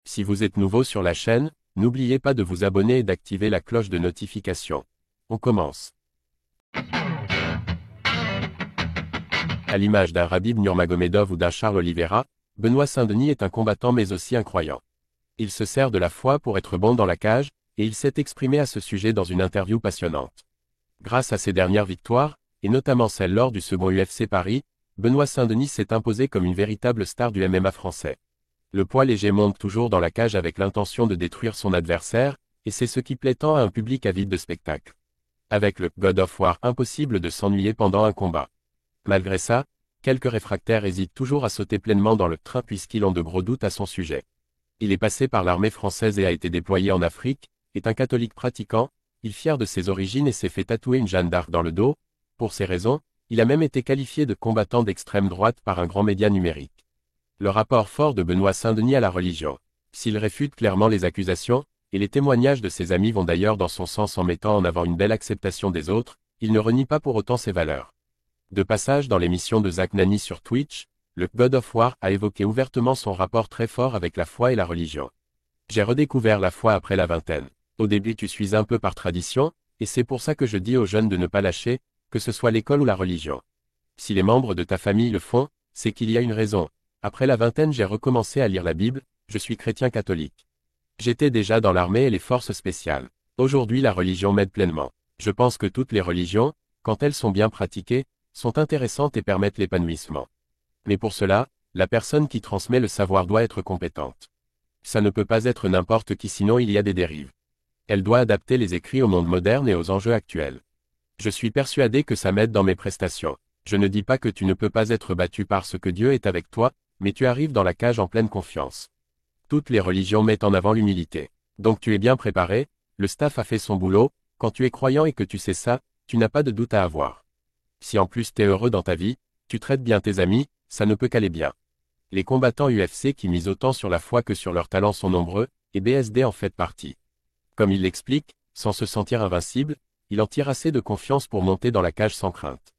Si vous êtes nouveau sur la chaîne, n'oubliez pas de vous abonner et d'activer la cloche de notification. On commence. À l'image d'un Khabib Nurmagomedov ou d'un Charles Oliveira, Benoît Saint-Denis est un combattant mais aussi un croyant. Il se sert de la foi pour être bon dans la cage, et il s'est exprimé à ce sujet dans une interview passionnante. Grâce à ses dernières victoires, et notamment celle lors du second UFC Paris, Benoît Saint-Denis s'est imposé comme une véritable star du MMA français. Le poids léger monte toujours dans la cage avec l'intention de détruire son adversaire, et c'est ce qui plaît tant à un public avide de spectacle. Avec le God of War, impossible de s'ennuyer pendant un combat. Malgré ça, quelques réfractaires hésitent toujours à sauter pleinement dans le train puisqu'ils ont de gros doutes à son sujet. Il est passé par l'armée française et a été déployé en Afrique, est un catholique pratiquant, il fier de ses origines et s'est fait tatouer une Jeanne d'Arc dans le dos. Pour ces raisons, il a même été qualifié de combattant d'extrême droite par un grand média numérique. Le rapport fort de Benoît Saint-Denis à la religion. S'il réfute clairement les accusations, et les témoignages de ses amis vont d'ailleurs dans son sens en mettant en avant une belle acceptation des autres, il ne renie pas pour autant ses valeurs. De passage dans l'émission de Zach Nani sur Twitch, le God of War a évoqué ouvertement son rapport très fort avec la foi et la religion. J'ai redécouvert la foi après la vingtaine. Au début tu suis un peu par tradition, et c'est pour ça que je dis aux jeunes de ne pas lâcher, que ce soit l'école ou la religion. Si les membres de ta famille le font, c'est qu'il y a une raison. Après la vingtaine j'ai recommencé à lire la Bible, je suis chrétien catholique. J'étais déjà dans l'armée et les forces spéciales. Aujourd'hui la religion m'aide pleinement. Je pense que toutes les religions, quand elles sont bien pratiquées, sont intéressantes et permettent l'épanouissement. Mais pour cela, la personne qui transmet le savoir doit être compétente. Ça ne peut pas être n'importe qui sinon il y a des dérives. Elle doit adapter les écrits au monde moderne et aux enjeux actuels. Je suis persuadé que ça m'aide dans mes prestations. Je ne dis pas que tu ne peux pas être battu parce que Dieu est avec toi, mais tu arrives dans la cage en pleine confiance. Toutes les religions mettent en avant l'humilité. Donc tu es bien préparé, le staff a fait son boulot, quand tu es croyant et que tu sais ça, tu n'as pas de doute à avoir. Si en plus t'es heureux dans ta vie, tu traites bien tes amis, ça ne peut qu'aller bien. Les combattants UFC qui misent autant sur la foi que sur leur talent sont nombreux, et BSD en fait partie. Comme il l'explique, sans se sentir invincible, il en tire assez de confiance pour monter dans la cage sans crainte.